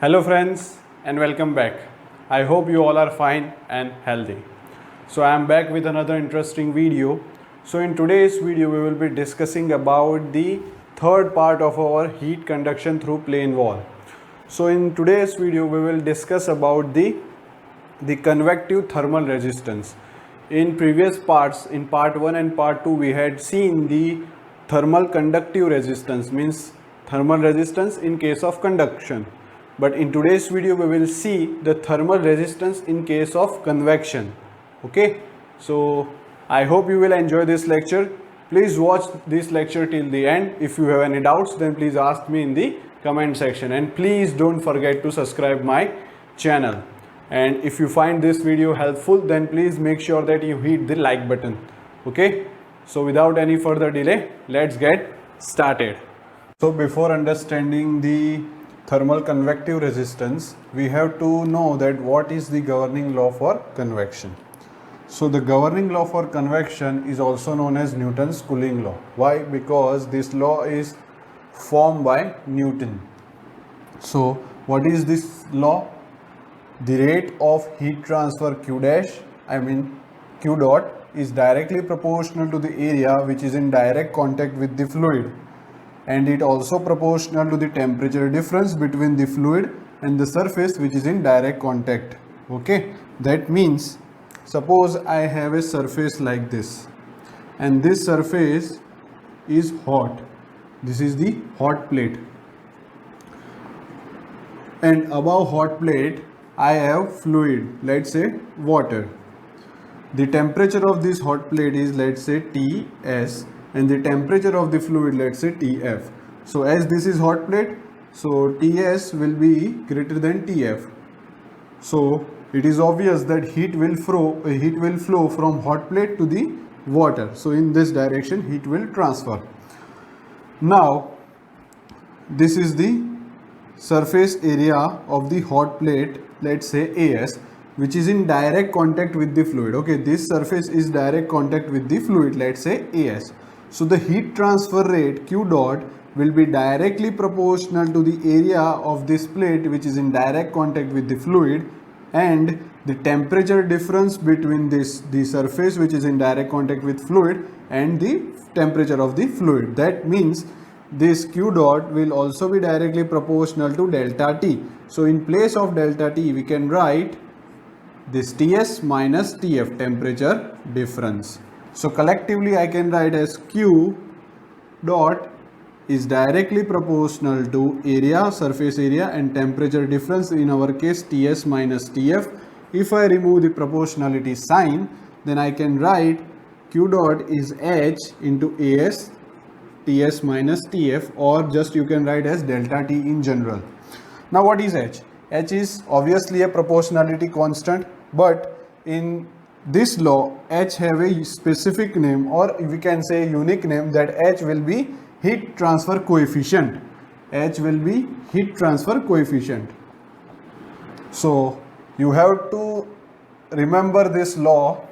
Hello friends and welcome back. I hope you all are fine and healthy. So I am back with another interesting video. So in today's video we will be discussing about the third part of our heat conduction through plane wall. So in today's video we will discuss about the convective thermal resistance. In previous parts, in part 1 and part 2, we had seen the thermal conductive resistance, means thermal resistance in case of conduction. But in today's video we will see the thermal resistance in case of convection. Okay, so I hope you will enjoy this lecture. Please watch this lecture till the end. If you have any doubts, then please ask me in the comment section, and please don't forget to subscribe my channel. And if you find this video helpful, then please make sure that you hit the like button. Okay, so without any further delay, let's get started. So before understanding the thermal convective resistance, we have to know that what is the governing law for convection. So the governing law for convection is also known as Newton's Cooling law. Why? Because this law is formed by Newton. So what is this law? The rate of heat transfer Q dot is directly proportional to the area which is in direct contact with the fluid, and it also proportional to the temperature difference between the fluid and the surface which is in direct contact. Okay, that means suppose I have a surface like this, and this surface is hot. This is the hot plate, and above hot plate I have fluid, let's say water. The temperature of this hot plate is, let's say, Ts, and the temperature of the fluid, let's say, Tf. So as this is hot plate, so Ts will be greater than Tf. So it is obvious that heat will flow from hot plate to the water. So in this direction heat will transfer. Now this is the surface area of the hot plate, let's say As, which is in direct contact with the fluid. Okay, this surface is direct contact with the fluid, let's say As. So the heat transfer rate Q dot will be directly proportional to the area of this plate which is in direct contact with the fluid, and the temperature difference between the surface which is in direct contact with fluid and the temperature of the fluid. That means this Q dot will also be directly proportional to delta T. So in place of delta T we can write this Ts minus Tf, temperature difference. So collectively I can write as Q dot is directly proportional to area, surface area, and temperature difference, in our case Ts minus Tf. If I remove the proportionality sign, then I can write Q dot is H into As, Ts minus Tf, or just you can write as delta T in general. Now what is H? H is obviously a proportionality constant, but in this law H have a specific name, or we can say unique name, that H will be heat transfer coefficient. H will be heat transfer coefficient. So you have to remember this law,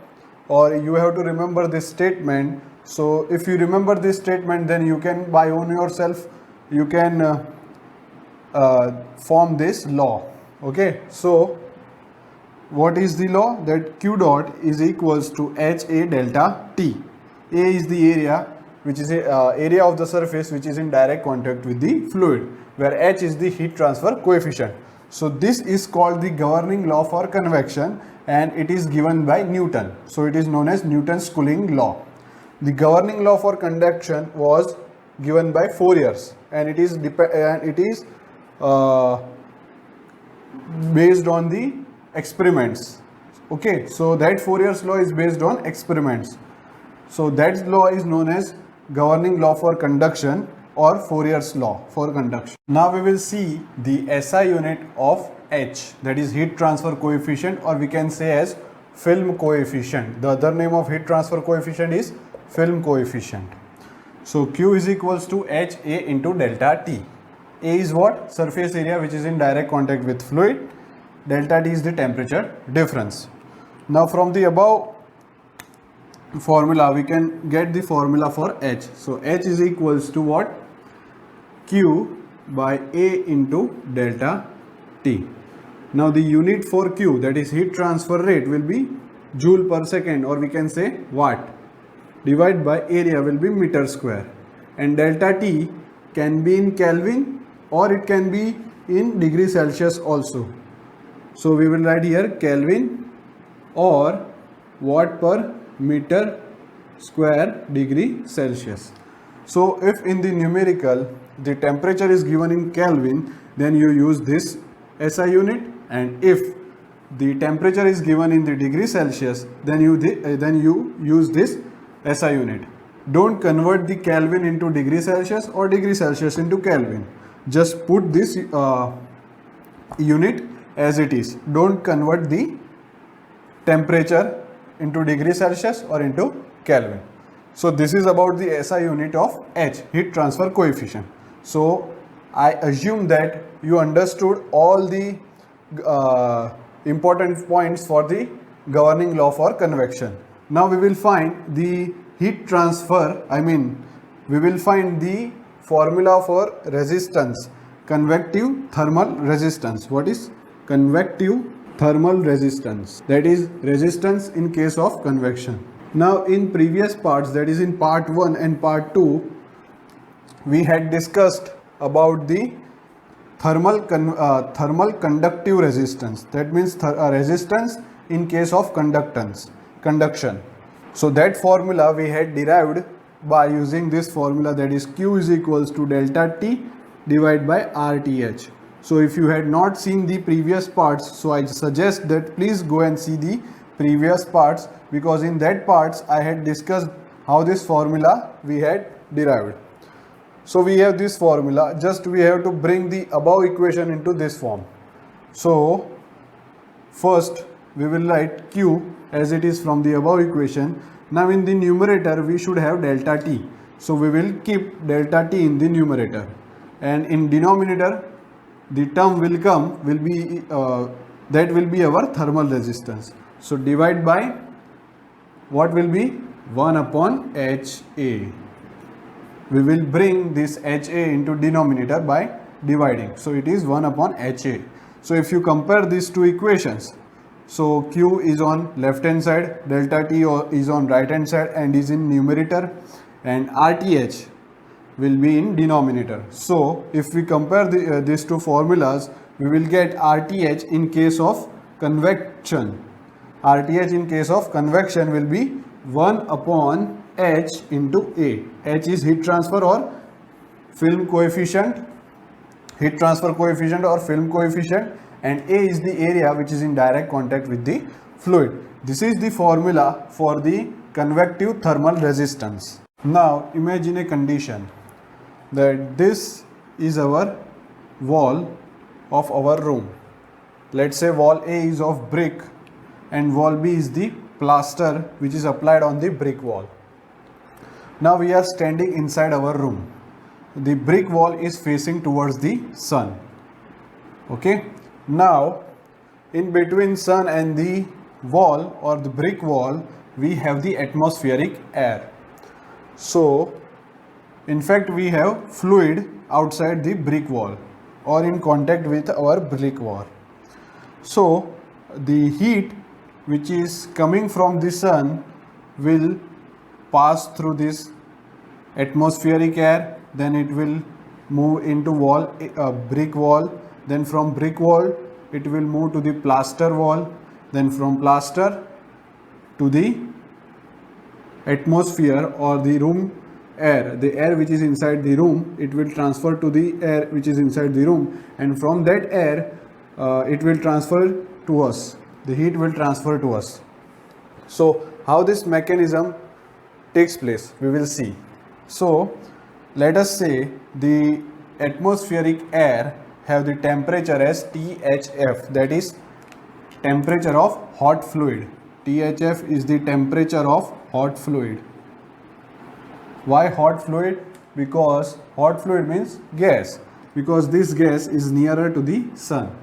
or you have to remember this statement. So if you remember this statement, then you can by own yourself you can form this law. Okay, so what is the law? That Q dot is equals to HA delta T. A is the area which is area of the surface which is in direct contact with the fluid, where H is the heat transfer coefficient. So this is called the governing law for convection, and it is given by Newton. So it is known as Newton's Cooling law. The governing law for conduction was given by Fourier's, and it is based on the experiments. Okay, so that Fourier's law is based on experiments. So that law is known as governing law for conduction, or Fourier's law for conduction. Now we will see the SI unit of H, that is heat transfer coefficient, or we can say as film coefficient. The other name of heat transfer coefficient is film coefficient. So Q is equals to HA into delta T. A is what? Surface area which is in direct contact with fluid. Delta T is the temperature difference. Now from the above formula we can get the formula for H. So H is equals to what? Q by A into delta T. Now the unit for Q, that is heat transfer rate, will be joule per second, or we can say watt, divided by area will be meter square, and delta T can be in Kelvin or it can be in degree Celsius also. So we will write here Kelvin or watt per meter square degree Celsius. So if in the numerical the temperature is given in Kelvin, then you use this SI unit, and if the temperature is given in the degree Celsius, then you use this SI unit. Don't convert the Kelvin into degree Celsius or degree Celsius into Kelvin. Just put this unit as it is. Don't convert the temperature into degree Celsius or into Kelvin. So this is about the SI unit of H, heat transfer coefficient. So I assume that you understood all the important points for the governing law for convection. Now we will find the heat transfer, we will find the formula for resistance, convective thermal resistance. What is convective thermal resistance? That is resistance in case of convection. Now in previous parts, that is in part 1 and part 2, we had discussed about the thermal conductive resistance. That means resistance in case of conduction. So that formula we had derived by using this formula, that is Q is equals to delta T divided by RTH. So if you had not seen the previous parts, so I suggest that please go and see the previous parts, because in that parts I had discussed how this formula we had derived. So we have this formula, just we have to bring the above equation into this form. So first we will write Q as it is from the above equation. Now in the numerator we should have delta T. So we will keep delta T in the numerator, and in denominator the term will be that will be our thermal resistance. So divide by what will be 1 upon HA. We will bring this HA into denominator by dividing. So it is 1 upon HA. So if you compare these two equations, so Q is on left hand side, delta T is on right hand side and is in numerator, and RTH will be in denominator. So if we compare these two formulas, we will get RTH in case of convection. RTH in case of convection will be 1 upon H into A. H is heat transfer or film coefficient, heat transfer coefficient or film coefficient, and A is the area which is in direct contact with the fluid. This is the formula for the convective thermal resistance. Now imagine a condition that this is our wall of our room. Let's say wall A is of brick and wall B is the plaster which is applied on the brick wall. Now we are standing inside our room. The brick wall is facing towards the sun. Okay. Now in between sun and the wall or the brick wall, we have the atmospheric air. So in fact we have fluid outside the brick wall or in contact with our brick wall. So the heat which is coming from the sun will pass through this atmospheric air, then it will move into brick wall, then from brick wall it will move to the plaster wall, then from plaster to the atmosphere or the room air, the air which is inside the room, it will transfer to the air which is inside the room, and from that air it will transfer to us, the heat will transfer to us. So how this mechanism takes place, we will see. So let us say the atmospheric air have the temperature as THF, that is temperature of hot fluid. THF is the temperature of hot fluid. Why hot fluid? Because hot fluid means gas, because this gas is nearer to the sun.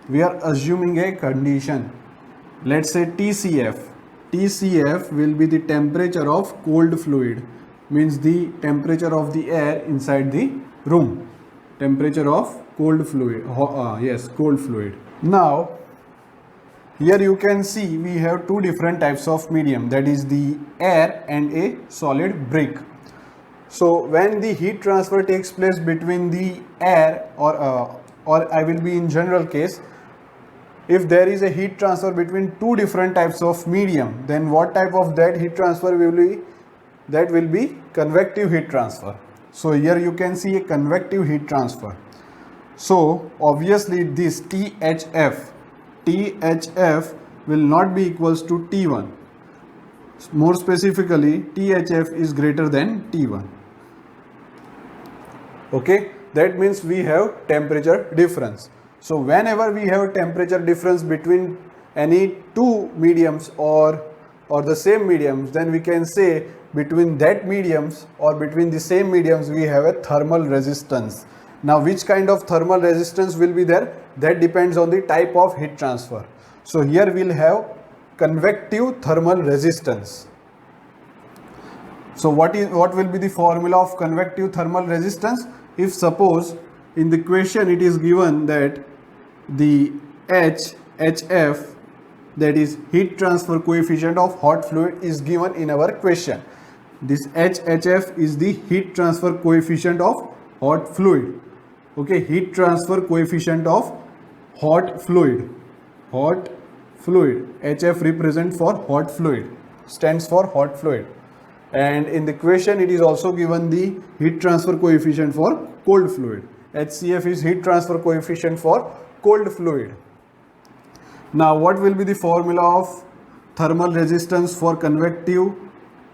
We are assuming a condition. Let's say TCF. TCF will be the temperature of cold fluid, means the temperature of the air inside the room. temperature of cold fluid. Yes, cold fluid. Now here you can see we have two different types of medium, that is the air and a solid brick. So when the heat transfer takes place between the air or I will be in general case, if there is a heat transfer between two different types of medium, then what type of that heat transfer will be? That will be convective heat transfer. So here you can see a convective heat transfer. So obviously this THF will not be equals to T1. More specifically, THF is greater than T1. Okay, that means we have temperature difference. So whenever we have temperature difference between any two mediums or the same mediums, then we can say between that mediums or between the same mediums we have a thermal resistance. Now which kind of thermal resistance will be there? That depends on the type of heat transfer. So here we'll have convective thermal resistance. So what will be the formula of convective thermal resistance? If suppose in the question it is given that the HF, that is heat transfer coefficient of hot fluid, is given in our question. This HF is the heat transfer coefficient of hot fluid. Okay, heat transfer coefficient of hot fluid. Hot fluid. HF represents for hot fluid, stands for hot fluid. And in the question it is also given the heat transfer coefficient for cold fluid. HCF is heat transfer coefficient for cold fluid. Now what will be the formula of thermal resistance for convective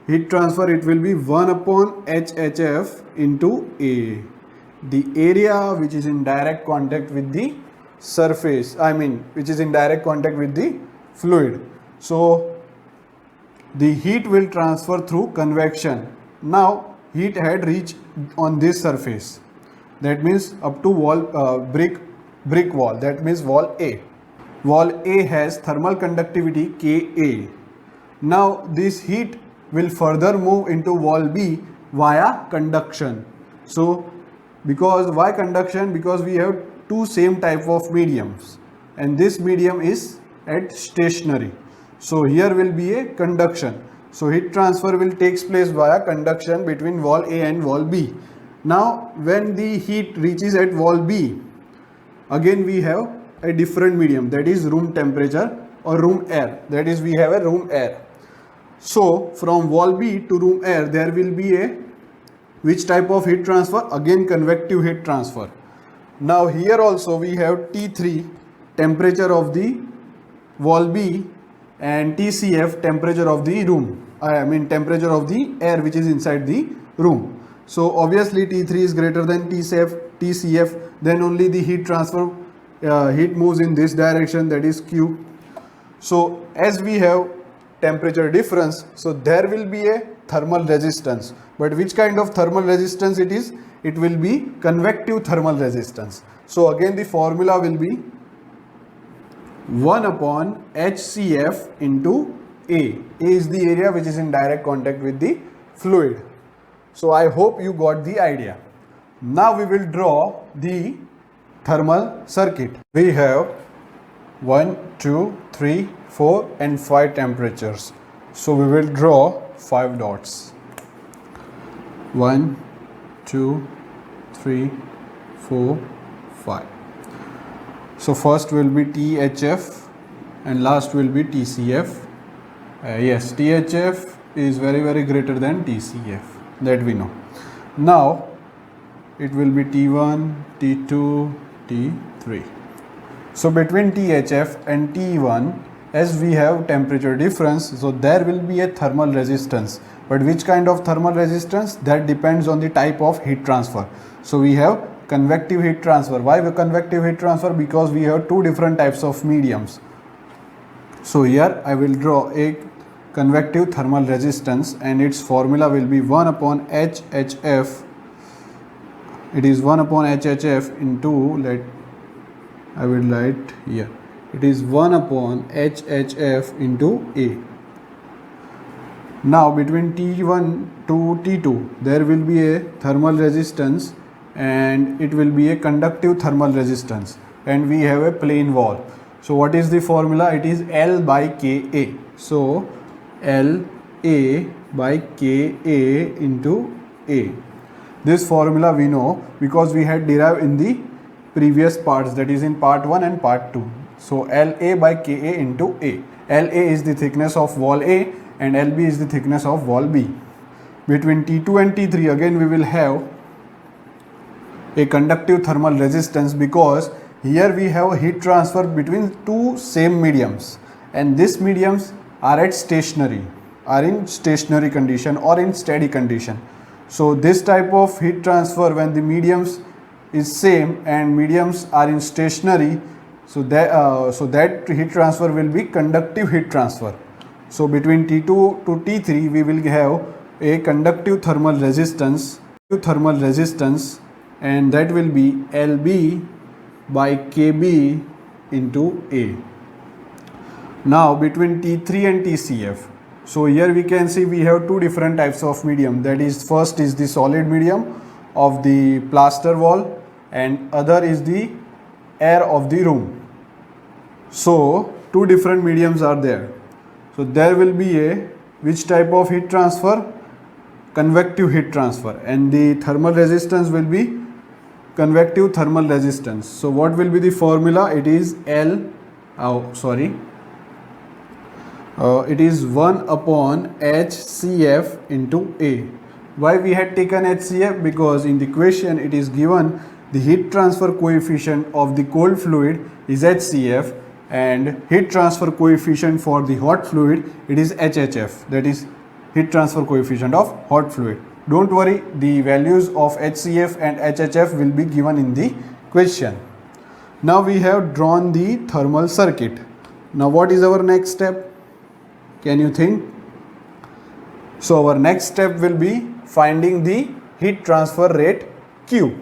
heat transfer? It will be 1 upon HHF into A. The area which is in direct contact with the surface, which is in direct contact with the fluid. So the heat will transfer through convection. Now heat had reached on this surface, that means up to wall, brick wall, that means wall A. Wall A has thermal conductivity Ka. Now this heat will further move into wall B via conduction. So why conduction? Because we have two same type of mediums and this medium is at stationary. So here will be a conduction. So heat transfer will take place via conduction between wall A and wall B. Now when the heat reaches at wall B, again we have a different medium, that is room temperature or room air, that is we have a room air. So from wall B to room air there will be a which type of heat transfer? Again convective heat transfer. Now here also we have T3, temperature of the wall B, and TCF, temperature of the room, temperature of the air which is inside the room. So obviously T3 is greater than TCF, then only the heat transfer, heat moves in this direction, that is Q. So as we have temperature difference, so there will be a thermal resistance. But which kind of thermal resistance it is? It will be convective thermal resistance. So again the formula will be 1 upon HCF into A. A is the area which is in direct contact with the fluid. So I hope you got the idea. Now we will draw the thermal circuit. We have 1, 2, 3, 4 and 5 temperatures. So we will draw 5 dots. 1, 2, 3, 4, 5. So first will be THF and last will be TCF. Yes, THF is very greater than TCF, that we know. Now it will be T1, T2, T3. So between THF and T1, as we have temperature difference, so there will be a thermal resistance. But which kind of thermal resistance? That depends on the type of heat transfer. So we have convective heat transfer. Why convective heat transfer? Because we have two different types of mediums. So here I will draw a convective thermal resistance and its formula will be 1 upon HHF. It is 1 upon HHF into, I will write here. It is 1 upon HHF into A. Now between T1 to T2 there will be a thermal resistance and it will be a conductive thermal resistance, and we have a plain wall. So what is the formula? It is L by Ka. So L A by Ka into A. This formula we know because we had derived in the previous parts, that is in part 1 and part 2. So La by Ka into A. La is the thickness of wall A and Lb is the thickness of wall B. Between T2 and T3 again we will have a conductive thermal resistance, because here we have heat transfer between two same mediums, and these mediums are in stationary condition or in steady condition. So this type of heat transfer, when the mediums is same and mediums are in stationary, so that heat transfer will be conductive heat transfer. So between T2 to T3 we will have a conductive thermal resistance, and that will be Lb by Kb into A. Now between T3 and TCF, so here we can see we have two different types of medium, that is first is the solid medium of the plaster wall and other is the air of the room. So two different mediums are there. So there will be a which type of heat transfer? Convective heat transfer, and the thermal resistance will be convective thermal resistance. So what will be the formula? It is it is 1 upon HCF into A. Why we had taken HCF? Because in the question it is given the heat transfer coefficient of the cold fluid is HCF and heat transfer coefficient for the hot fluid it is HHF, that is heat transfer coefficient of hot fluid. Don't worry, the values of HCF and HHF will be given in the question. Now we have drawn the thermal circuit. Now what is our next step? Can you think? So our next step will be finding the heat transfer rate Q.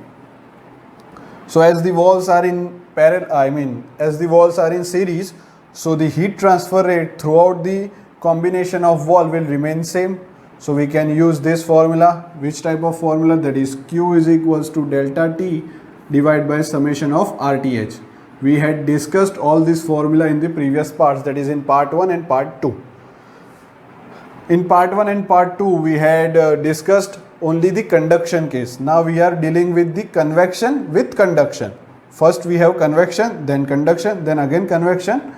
So as the walls are in as the walls are in series, so the heat transfer rate throughout the combination of wall will remain same. So we can use this formula. Which type of formula? That is Q is equals to delta T divided by summation of RTH. We had discussed all this formula in the previous parts, that is in part 1 and part 2. In part 1 and part 2 we had discussed only the conduction case. Now we are dealing with the convection with conduction. First we have convection, then conduction, then again convection.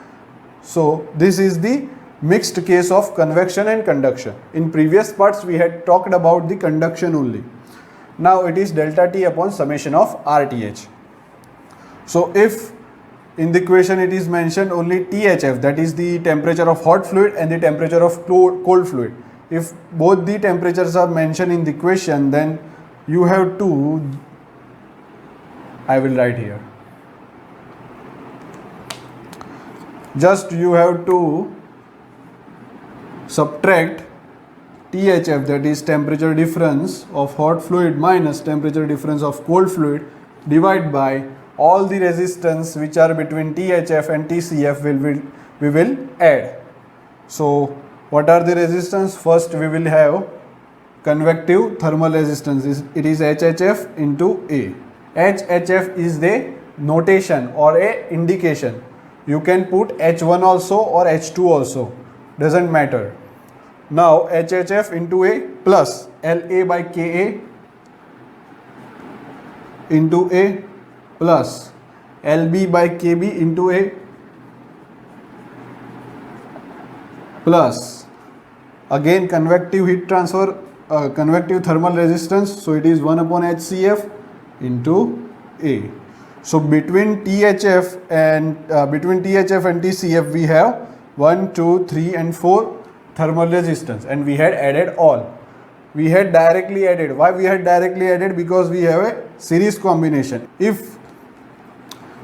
So this is the mixed case of convection and conduction. In previous parts we had talked about the conduction only. Now it is delta T upon summation of RTH. So if in the equation it is mentioned only THF, that is the temperature of hot fluid and the temperature of cold fluid. If both the temperatures are mentioned in the equation, then you have to, I will write here, just you have to subtract THF, that is temperature difference of hot fluid minus temperature difference of cold fluid, divide by all the resistance which are between THF and TCF we will add. So what are the resistance? First we will have convective thermal resistance, it is HHF into A. HHF is the notation or a indication. You can put H1 also or H2 also, doesn't matter. Now HHF into A plus La by Ka into A plus Lb by Kb into A plus again convective heat transfer, convective thermal resistance, so it is 1 upon HCF into A. So between THF and TCF we have 1, 2, 3 and 4 thermal resistance, and we had added all. We had directly added. Why we had directly added? Because we have a series combination. If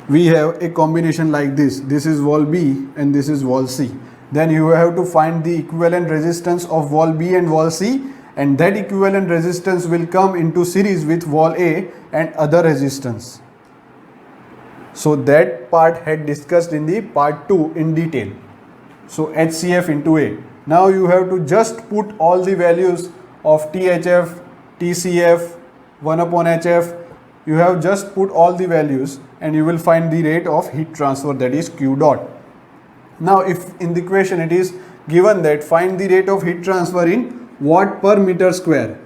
we have a combination like this is wall B and this is wall C, then you have to find the equivalent resistance of wall B and wall C, and that equivalent resistance will come into series with wall A and other resistance. So that part had discussed in the part 2 in detail. So HCF into A. Now you have to just put all the values of THF, TCF, 1 upon HF, you have just put all the values and you will find the rate of heat transfer, that is Q dot. Now if in the question it is given that find the rate of heat transfer in watt per meter square,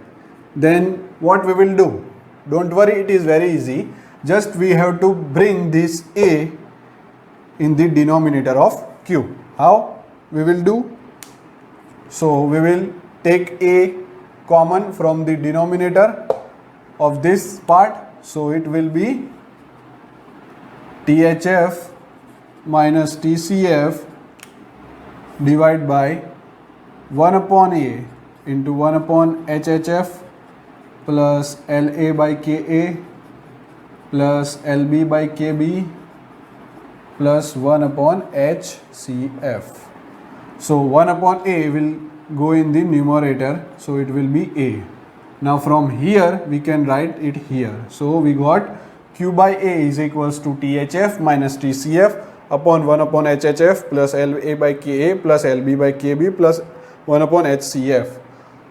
then what we will do? Don't worry, it is very easy. Just we have to bring this A in the denominator of Q. How we will do? So we will take A common from the denominator of this part. So it will be THF minus TCF divided by 1 upon A into 1 upon HHF plus LA by KA plus LB by KB plus 1 upon HCF. So 1 upon A will go in the numerator, so it will be A. Now from here we can write it here. So we got Q by A is equals to THF minus TCF upon 1 upon HHF plus LA by KA plus LB by KB plus 1 upon HCF.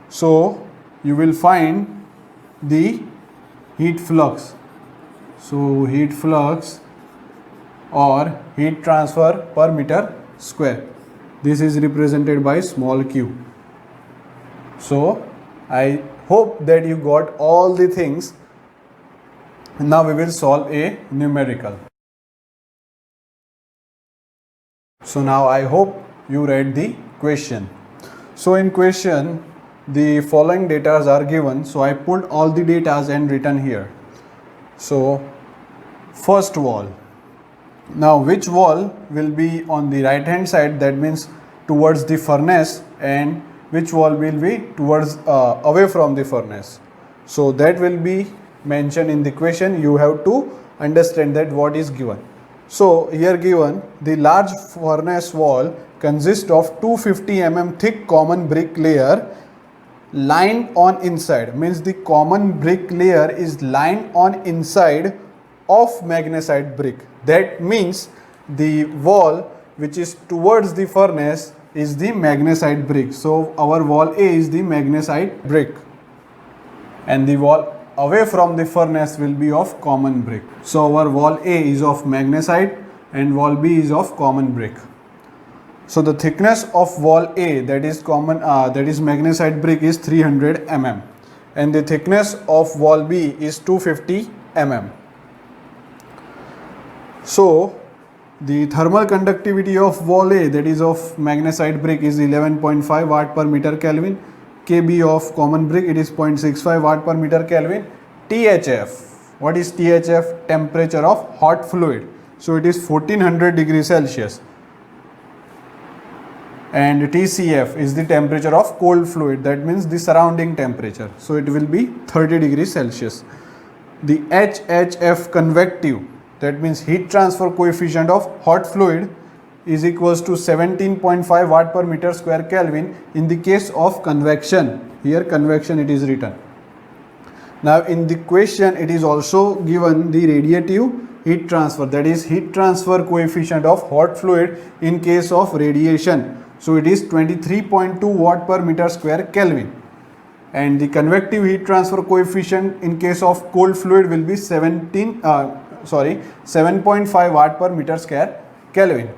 So you will find the heat flux. So heat flux or heat transfer per meter square. This is represented by small q. So I hope that you got all the things. Now we will solve a numerical. So now I hope you read the question. So in question the following data are given. So I put all the data and written here. So first wall. Now which wall will be on the right hand side, that means towards the furnace, and which wall will be towards away from the furnace. So that will be mentioned in the question. You have to understand that what is given. So here given the large furnace wall consists of 250 mm thick common brick layer lined on inside, means the common brick layer is lined on inside of magnesite brick. That means the wall which is towards the furnace is the magnesite brick. So our wall A is the magnesite brick and the wall away from the furnace will be of common brick. So our wall A is of magnesite and wall B is of common brick. So the thickness of wall A, that is common that is magnesite brick, is 300 mm and the thickness of wall B is 250 mm. So the thermal conductivity of wall A, that is of magnesite brick, is 11.5 watt per meter Kelvin. Kb of common brick, it is 0.65 watt per meter Kelvin. THF, what is THF? Temperature of hot fluid. So it is 1400 degrees Celsius. And TCF is the temperature of cold fluid, that means the surrounding temperature. So it will be 30 degrees Celsius. The HHF convective, that means heat transfer coefficient of hot fluid, is equals to 17.5 watt per meter square Kelvin in the case of convection. Here convection it is written. Now in the question it is also given the radiative heat transfer, that is heat transfer coefficient of hot fluid in case of radiation. So it is 23.2 watt per meter square Kelvin. And the convective heat transfer coefficient in case of cold fluid will be 7.5 watt per meter square Kelvin.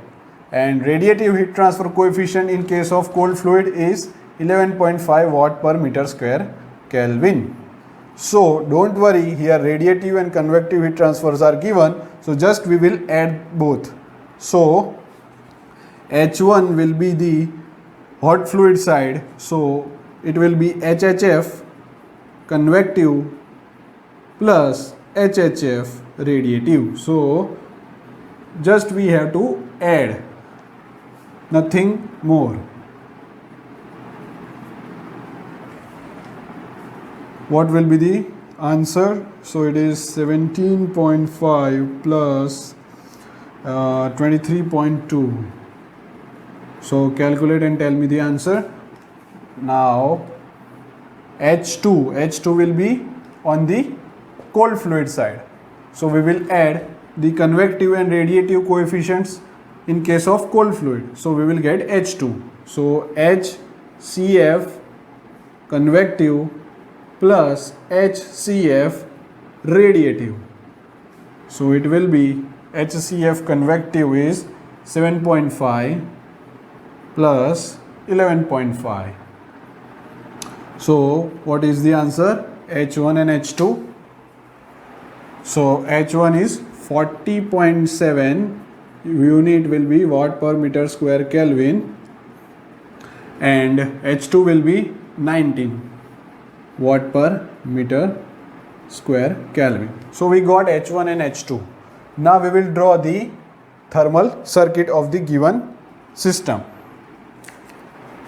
And radiative heat transfer coefficient in case of cold fluid is 11.5 watt per meter square Kelvin. So don't worry, here radiative and convective heat transfers are given. So just we will add both. So H1 will be the hot fluid side. So it will be HHF convective plus HHF radiative. So just we have to add, nothing more. What will be the answer? So it is 17.5 plus 23.2. So calculate and tell me the answer. Now H2 will be on the cold fluid side. So we will add the convective and radiative coefficients in case of cold fluid. So we will get H2. So HCF convective plus HCF radiative. So it will be HCF convective is 7.5 plus 11.5. So what is the answer? H1 and H2. So H1 is 40.7 unit will be watt per meter square Kelvin, and H2 will be 19 watt per meter square Kelvin. So we got H1 and H2. Now we will draw the thermal circuit of the given system.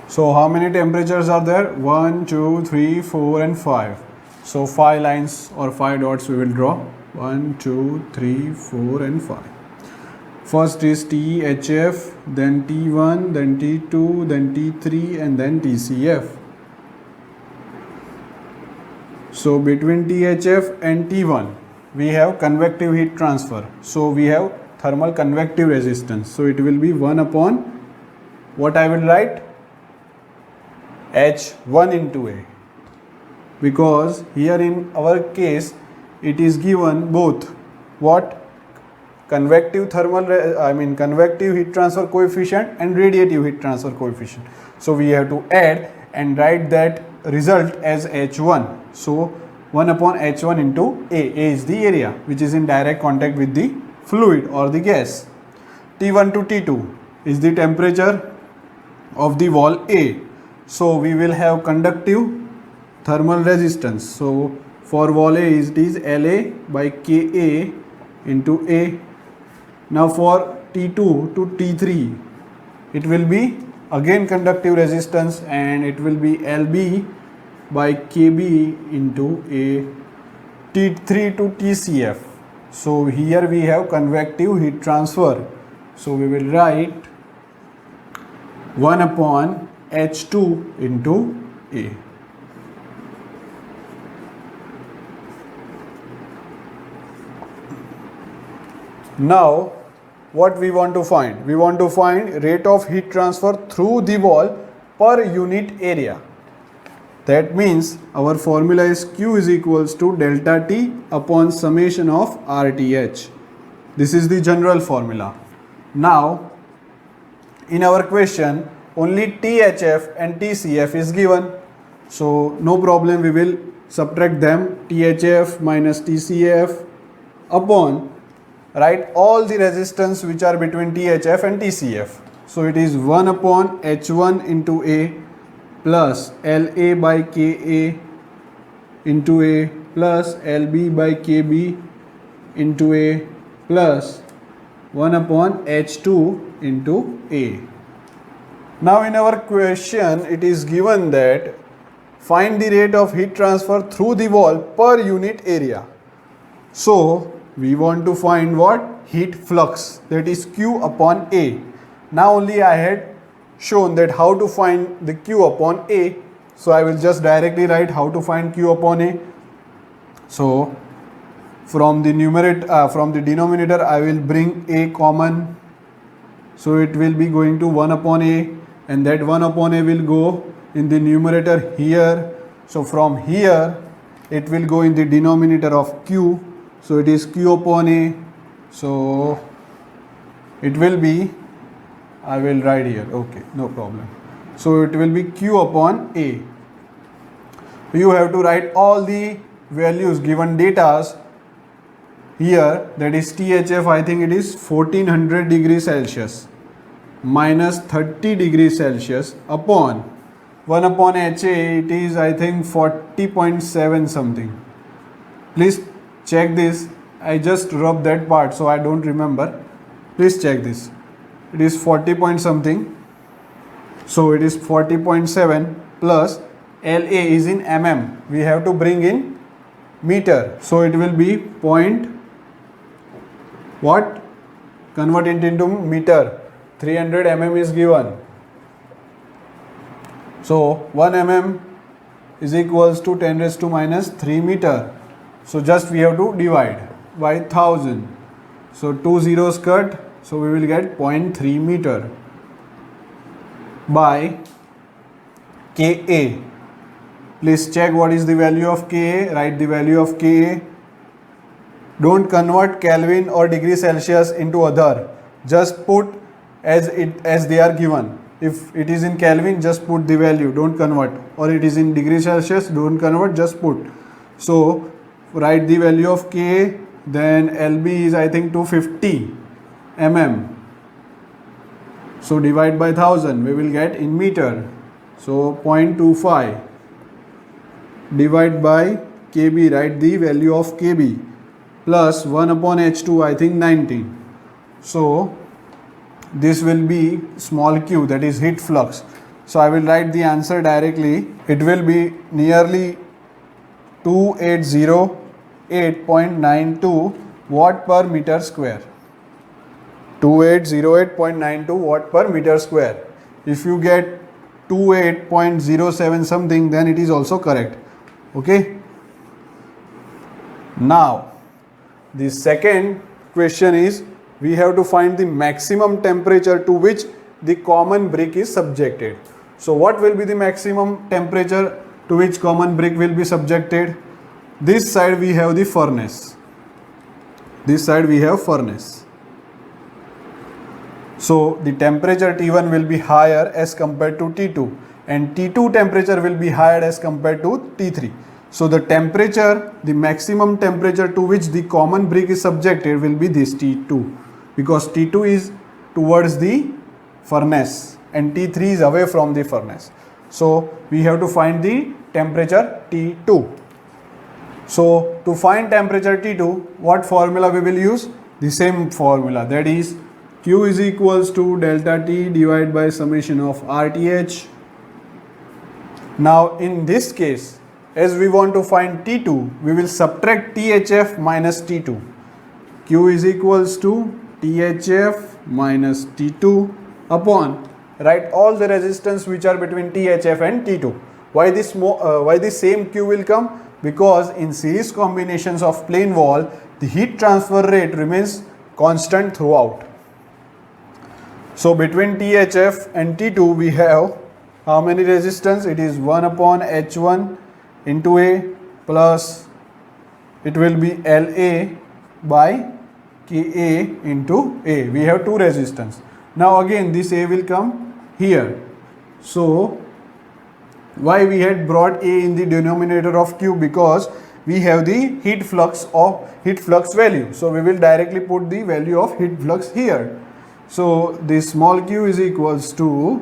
So how many temperatures are there? 1, 2, 3, 4 and 5. So 5 lines or 5 dots we will draw. 1, 2, 3, 4 and 5. First is THF, then T1, then T2, then T3 and then TCF. So between THF and T1 we have convective heat transfer. So we have thermal convective resistance. So it will be 1 upon what I will write? H1 into A, because here in our case it is given both what? Convective convective heat transfer coefficient and radiative heat transfer coefficient. So we have to add and write that result as H1. So 1 upon H1 into A. A is the area which is in direct contact with the fluid or the gas. T1 to T2 is the temperature of the wall A. So we will have conductive thermal resistance. So for wall A it is LA by KA into A. Now for T2 to T3 it will be again conductive resistance, and it will be LB by KB into A. T3 to TCF. So here we have convective heat transfer. So we will write 1 upon H2 into A. Now what we want to find? We want to find rate of heat transfer through the wall per unit area. That means our formula is Q is equals to delta T upon summation of RTH. This is the general formula. Now in our question only THF and TCF is given. So no problem, we will subtract them. THF minus TCF upon, write all the resistance which are between THF and TCF. So it is 1 upon H1 into A plus LA by KA into A plus LB by KB into A plus 1 upon H2 into A. Now in our question it is given that find the rate of heat transfer through the wall per unit area. So we want to find what? Heat flux, that is Q upon A. Now only I had shown that how to find the Q upon A. So I will just directly write how to find Q upon A. So from the denominator I will bring A common. So it will be going to 1 upon A, and that 1 upon A will go in the numerator here. So from here it will go in the denominator of Q. So it is Q upon A. So it will be, I will write here, okay, no problem. So it will be Q upon A. You have to write all the values given datas here, that is THF, I think it is 1400 degrees Celsius minus 30 degrees Celsius upon 1 upon HA, it is I think 40.7 something. Please check this. I just rubbed that part so I don't remember. Please check this. It is 40 point something. So it is 40.7 plus LA is in mm. We have to bring in meter. So it will be point what? Convert it into meter. 300 mm is given. So 1 mm is equals to 10 raised to minus 3 meter. So just we have to divide by 1000. So 2 zeros cut. So we will get 0.3 meter by Ka. Please check what is the value of Ka. Write the value of Ka. Don't convert Kelvin or degree Celsius into other. Just put as they are given. If it is in Kelvin, just put the value, don't convert. Or it is in degree Celsius, don't convert, just put. So write the value of K, then LB is I think 250 mm. So divide by 1000, we will get in meter. So 0.25 divide by KB, write the value of KB, plus 1 upon H2 I think 19. So this will be small q, that is heat flux. So I will write the answer directly. It will be nearly 2808.92 watt per meter square. 2808.92 watt per meter square. If you get 28.07 something, then it is also correct. Okay. Now the second question is, we have to find the maximum temperature to which the common brick is subjected. So what will be the maximum temperature to which common brick will be subjected? This side we have the furnace. This side we have furnace. So the temperature T1 will be higher as compared to T2, and T2 temperature will be higher as compared to T3. So the temperature, the maximum temperature to which the common brick is subjected will be this T2, because T2 is towards the furnace and T3 is away from the furnace. So we have to find the temperature T2. So to find temperature T2, what formula we will use? The same formula, that is Q is equals to delta T divided by summation of RTH. Now in this case, as we want to find T2, we will subtract THF minus T2. Q is equals to THF minus T2 upon, write all the resistance which are between THF and T2. Why this same Q will come? Because in series combinations of plane wall, the heat transfer rate remains constant throughout. So between THF and T2 we have how many resistance? It is 1 upon H1 into A, plus it will be LA by KA into A. We have two resistance. Now again this A will come here. So why we had brought A in the denominator of Q? Because we have the heat flux value. So we will directly put the value of heat flux here. So this small q is equals to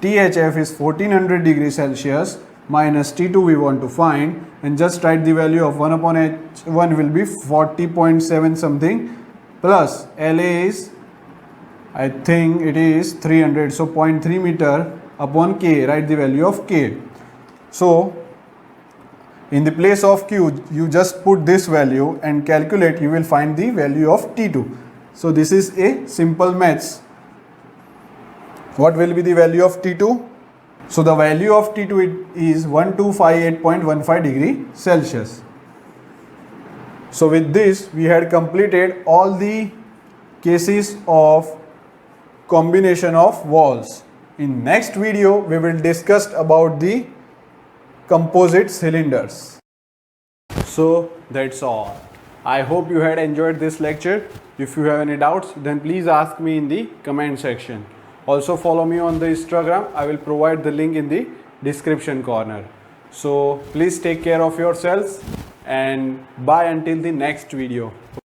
THF is 1400 degrees Celsius minus T2 we want to find, and just write the value of 1 upon H1 will be 40.7 something, plus LA is I think it is 300, so 0.3 meter upon K, write the value of K. So in the place of Q you just put this value and calculate, you will find the value of T2. So this is a simple maths. What will be the value of T2? So the value of T2 is 1258.15 degree Celsius. So with this we had completed all the cases of combination of walls. In next video we will discuss about the composite cylinders. So that's all. I hope you had enjoyed this lecture. If you have any doubts, then please ask me in the comment section. Also follow me on the Instagram. I will provide the link in the description corner. So please take care of yourselves and bye until the next video.